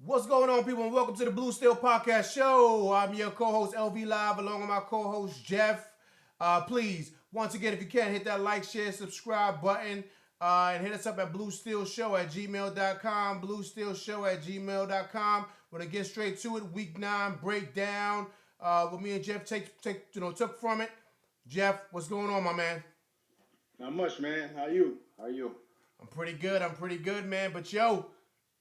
What's going on, people, and welcome to the Blue Steel Podcast Show. I'm your co-host, LV Live, along with my co-host, Jeff. Please, once again, if you can, hit that like, share, subscribe button, and hit us up at bluesteelshow@gmail.com, bluesteelshow@gmail.com. We're going to get straight to it. Week 9 breakdown. What me and Jeff took from it. Jeff, what's going on, my man? Not much, man. How you? How you? I'm pretty good, man. But yo,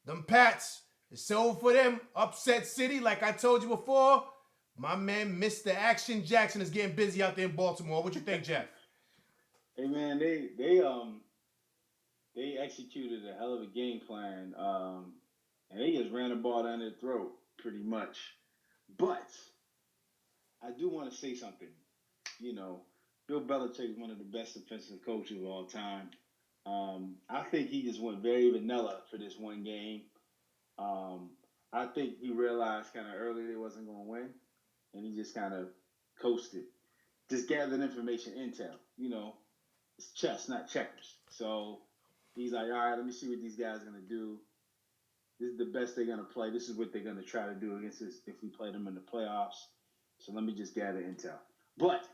them Pats, it's over for them. Upset City, like I told you before. My man, Mr. Action Jackson, is getting busy out there in Baltimore. What you think, Jeff? Hey, man. They executed a hell of a game plan, and they just ran the ball down their throat pretty much. But I do want to say something. You know, Bill Belichick is one of the best defensive coaches of all time. I think he just went very vanilla for this one game. Um, I think he realized kind of early they wasn't going to win, and he just kind of coasted. Just gathered information, intel. You know, it's chess, not checkers. So he's like, all right, let me see what these guys are going to do. This is the best they're going to play. This is what they're going to try to do against us if we play them in the playoffs. So let me just gather intel. But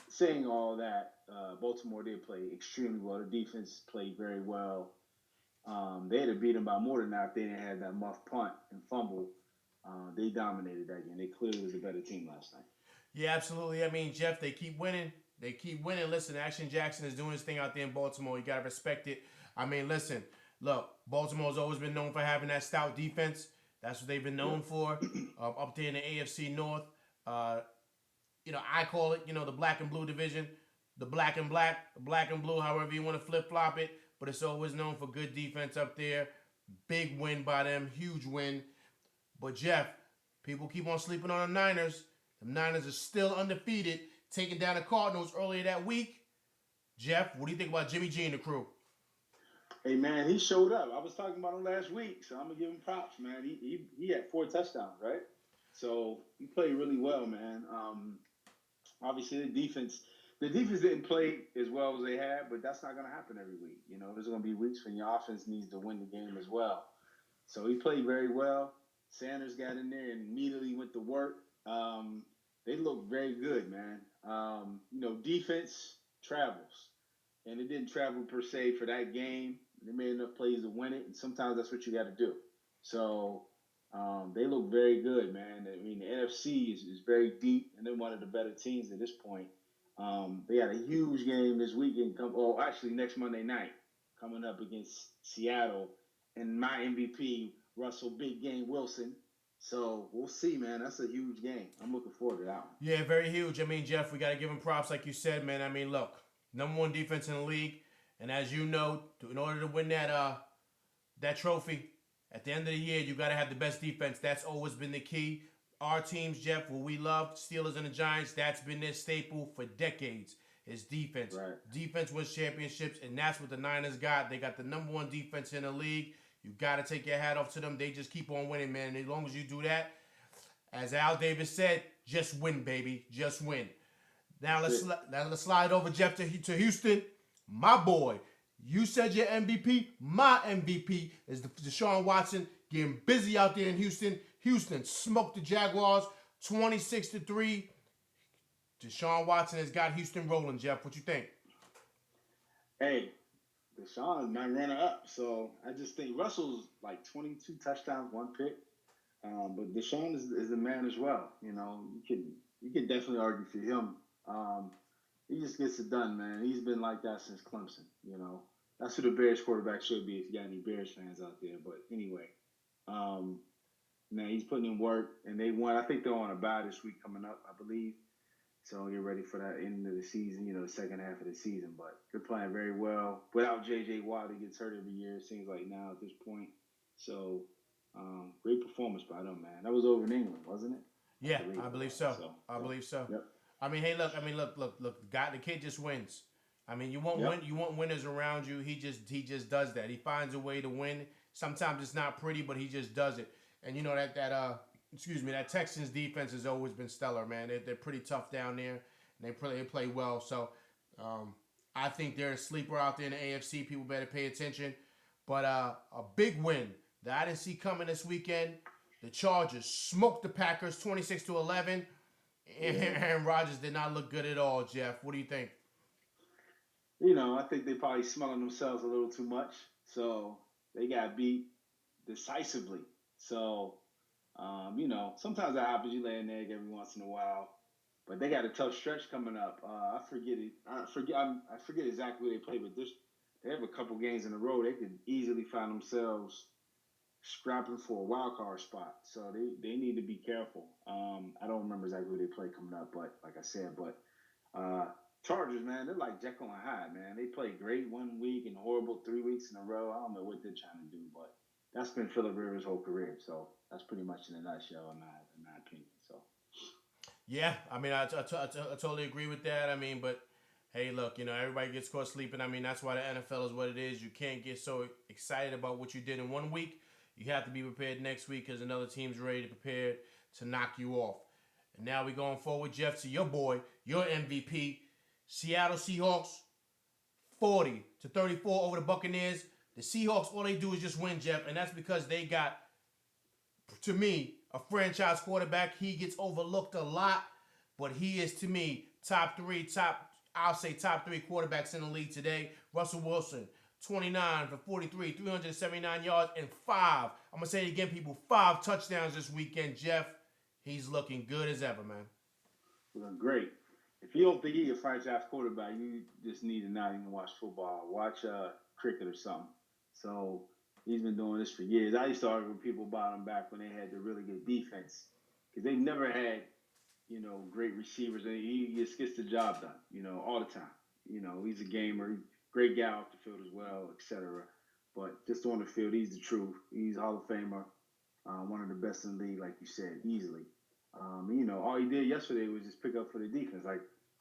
saying all that, Baltimore did play extremely well. The defense played very well. They had to beat them by more than that if they didn't have that muff punt and fumble. They dominated that game. They clearly was a better team last night. Yeah, absolutely. I mean, Jeff, they keep winning. They keep winning. Listen, Action Jackson is doing his thing out there in Baltimore. You got to respect it. I mean, listen, look, Baltimore's always been known for having that stout defense. That's what they've been known for up there in the AFC North. I call it, the black and blue division, the black and black, the black and blue, however you want to flip flop it. But it's always known for good defense up there. Big win by them, huge win. But Jeff, people keep on sleeping on the Niners. The Niners are still undefeated, taking down the Cardinals earlier that week. Jeff, what do you think about Jimmy G and the crew? Hey, man, he showed up. I was talking about him last week, so I'm going to give him props, man. He had 4 touchdowns, right? So he played really well, man. Obviously, the defense didn't play as well as they had, but that's not going to happen every week. You know, there's going to be weeks when your offense needs to win the game as well. So he played very well. Sanders got in there and immediately went to work. They looked very good, man. Defense travels, and it didn't travel per se for that game. They made enough plays to win it, and sometimes that's what you got to do. So they look very good, man. I mean, the NFC is very deep, and they're one of the better teams at this point. They got a huge game this weekend. Next Monday night, coming up against Seattle, and my MVP, Russell Big Game Wilson. So we'll see, man. That's a huge game. I'm looking forward to that one. Yeah, very huge. I mean, Jeff, we got to give him props, like you said, man. I mean, look, number one defense in the league, and as you know, in order to win that trophy, at the end of the year, you got to have the best defense. That's always been the key. Our teams, Jeff, what we love, Steelers and the Giants, that's been their staple for decades. Is defense. Right. Defense wins championships, and that's what the Niners got. They got the number one defense in the league. You got to take your hat off to them. They just keep on winning, man. And as long as you do that, as Al Davis said, just win, baby. Just win. Now let's slide over, Jeff, to Houston. My boy, you said your MVP. My MVP is Deshaun Watson getting busy out there in Houston. Houston smoked the Jaguars 26-3. Deshaun Watson has got Houston rolling, Jeff. What you think? Hey, Deshaun is my runner up. So I just think Russell's like 22 touchdowns, 1 pick. But Deshaun is the man as well. You know, you can definitely argue for him. He just gets it done, man. He's been like that since Clemson. You know, that's who the Bears quarterback should be if you got any Bears fans out there. But anyway, man, he's putting in work, and they won. I think they're on a bye this week coming up, I believe. So get ready for that end of the season, the second half of the season. But they're playing very well. Without J.J. Watt, he gets hurt every year, it seems like now at this point. So great performance by them, man. That was over in England, wasn't it? Yeah, I believe so. I believe so. Yep. I mean, hey, look. The kid just wins. I mean, you want winners around you. He just does that. He finds a way to win. Sometimes it's not pretty, but he just does it. And that Texans defense has always been stellar, man. They're pretty tough down there, and they play well. So I think they're a sleeper out there in the AFC. People better pay attention. But a big win that I didn't see coming this weekend. The Chargers smoked the Packers 26-11. And Yeah. Aaron Rodgers did not look good at all, Jeff. What do you think? I think they probably smelling themselves a little too much. So they got beat decisively. So, sometimes that happens. You lay an egg every once in a while. But they got a tough stretch coming up. I forget it. I forget exactly who they play, but they have a couple games in a row. They could easily find themselves scrapping for a wild card spot. So they need to be careful. I don't remember exactly who they play coming up, but like I said, uh, Chargers, man, they're like Jekyll and Hyde, man. They play great 1 week and horrible 3 weeks in a row. I don't know what they're trying to do, but that's been Philip Rivers' whole career. So that's pretty much in a nutshell, in my opinion. So Yeah, I mean, I totally agree with that. I mean, but hey, look, everybody gets caught sleeping. I mean, that's why the NFL is what it is. You can't get so excited about what you did in 1 week. You have to be prepared next week because another team's ready to prepare to knock you off. And now we're going forward, Jeff, to your boy, your MVP, Seattle Seahawks, 40-34 over the Buccaneers. The Seahawks, all they do is just win, Jeff, and that's because they got, to me, a franchise quarterback. He gets overlooked a lot, but he is, to me, top three quarterbacks in the league today. Russell Wilson, 29 for 43, 379 yards, and I'm going to say it again, people, 5 touchdowns this weekend, Jeff. He's looking good as ever, man. looking great. If you don't think he's a franchise quarterback, you just need to not even watch football. Watch cricket or something. So he's been doing this for years. I used to argue with people about him back when they had the really good defense because they never had, great receivers. And he just gets the job done, all the time. He's a gamer, great guy off the field as well, etc. But just on the field, he's the truth. He's a Hall of Famer, one of the best in the league, like you said, easily. All he did yesterday was just pick up for the defense, like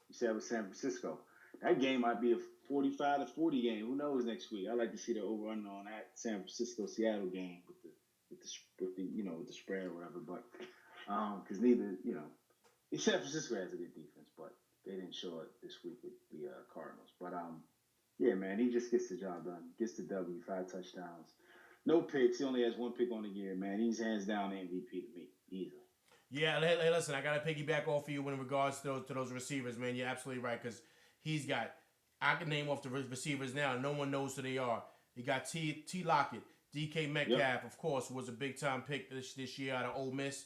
you said with San Francisco. That game might be a 45-40 game. Who knows next week? I'd like to see the over under on that San Francisco Seattle game with the spread or whatever. But because San Francisco has a good defense, but they didn't show it this week with the Cardinals. But yeah, man, he just gets the job done. Gets the W, 5 touchdowns, no picks. He only has 1 pick on the year, man. He's hands down MVP to me, easily. Yeah, hey, listen, I got to piggyback off of you in regards to those receivers, man. You're absolutely right because he's got, I can name off the receivers now. No one knows who they are. You got T. Lockett, DK Metcalf, Yep. of course, was a big-time pick this year out of Ole Miss.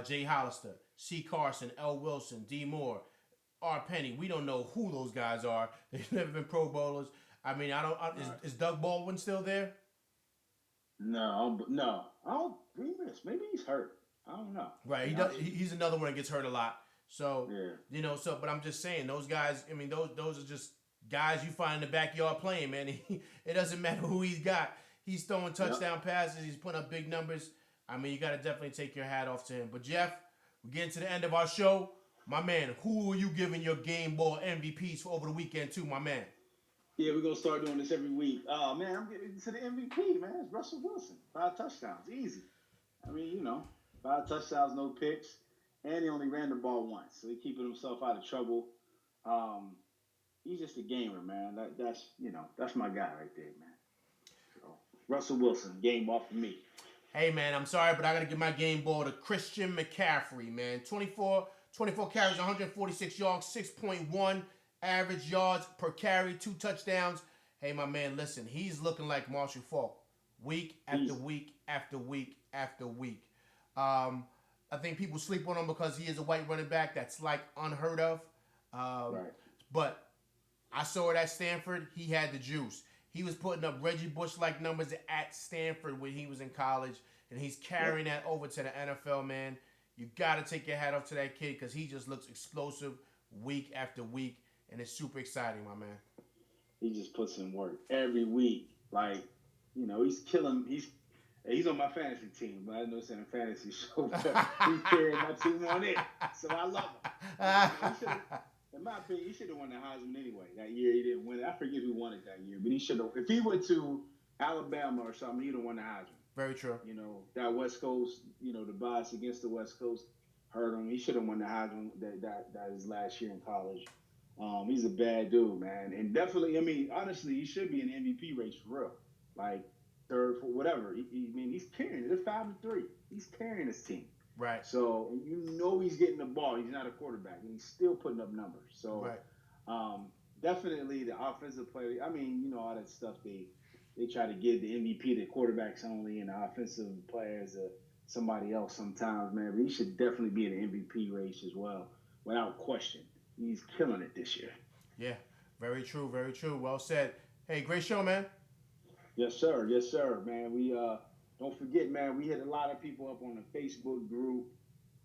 Jay Hollister, C. Carson, L. Wilson, D. Moore, R. Penny. We don't know who those guys are. They've never been Pro Bowlers. I mean, Right. is Doug Baldwin still there? No. I don't. Maybe he's hurt. I don't know. Right. To be honest with He's another one that gets hurt a lot. So, you. but I'm just saying, those guys, I mean, those are just guys you find in the backyard playing, man. It doesn't matter who he's got. He's throwing Yeah. touchdown passes. He's putting up big numbers. I mean, you got to definitely take your hat off to him. But, Jeff, we're getting to the end of our show. My man, who are you giving your game ball MVPs for over the weekend to, my man? Yeah, we're gonna start doing this every week. Oh man, I'm getting to the MVP, man. It's Russell Wilson. 5 touchdowns. Easy. I mean, 5 touchdowns, no picks. And he only ran the ball once. So he's keeping himself out of trouble. Um, he's just a gamer, man. That's my guy right there, man. So Russell Wilson, game off of me. Hey, man, I'm sorry, but I got to give my game ball to Christian McCaffrey, man. 24 carries, 146 yards, 6.1 average yards per carry, 2 touchdowns. Hey, my man, listen, he's looking like Marshall Faulk week after Easy. week after week after week. I think people sleep on him because he is a white running back. That's like unheard of. Um, Right. but I saw it at Stanford. He had the juice. He was putting up Reggie Bush-like numbers at Stanford when he was in college, and he's carrying that over to the NFL, man. You got to take your hat off to that kid because he just looks explosive week after week, and it's super exciting, my man. He just puts in work every week. Like, he's killing. He's on my fantasy team, but I know it's in a fantasy show. But he's carrying my team on it, so I love him. In my opinion, he should have won the Heisman anyway. That year he didn't win it. I forget who won it that year, but he should have. If he went to Alabama or something, he'd have won the Heisman. Very true. That West Coast, the bias against the West Coast hurt him. He should have won the Heisman that his last year in college. He's a bad dude, man, and definitely. I mean, honestly, he should be in the MVP race for real. Like, third, fourth, whatever. I mean, he's carrying it. They're 5-3. He's carrying his team. Right. So you know he's getting the ball. He's not a quarterback, and he's still putting up numbers. So Right. definitely the offensive player. I mean, you know all that stuff they try to give the MVP to quarterbacks only, and the offensive players to somebody else sometimes, man. But he should definitely be in the MVP race as well, without question. He's killing it this year. Yeah. Very true. Very true. Well said. Hey, great show, man. Yes, sir. Yes, sir, man. We don't forget, man. We hit a lot of people up on the Facebook group.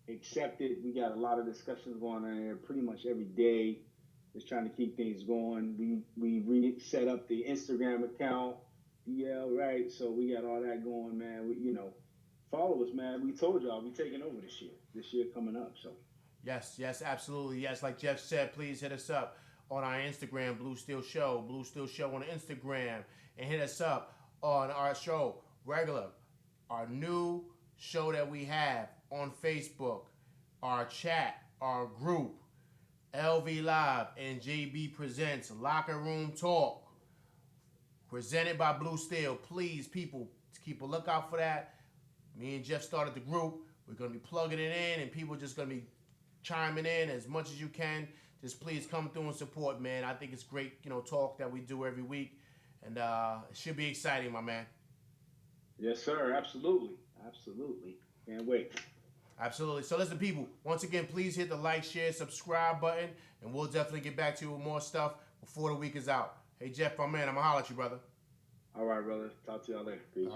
Accepted. We got a lot of discussions going on there pretty much every day. Just trying to keep things going. We set up the Instagram account. Yeah, right. So we got all that going, man. Follow us, man. We told y'all we taking over this year. This year coming up. So Yes, yes, absolutely. Yes, like Jeff said, please hit us up on our Instagram, Blue Steel Show, Blue Steel Show on Instagram, and hit us up on our show, regular, our new show that we have on Facebook, our chat, our group, LV Live and JB Presents Locker Room Talk, presented by Blue Steel. Please, people, keep a lookout for that. Me and Jeff started the group. We're going to be plugging it in, and people are just going to be chiming in as much as you can. Just please come through and support, man. I think it's great, talk that we do every week, and it should be exciting, my man. yes, sir. Absolutely, absolutely. Can't wait. Absolutely. So listen, people, once again, please hit the like, share, subscribe button, and we'll definitely get back to you with more stuff before the week is out. Hey, Jeff, my man, I'm going to holler at you, brother. All right, brother. Talk to y'all later. Peace.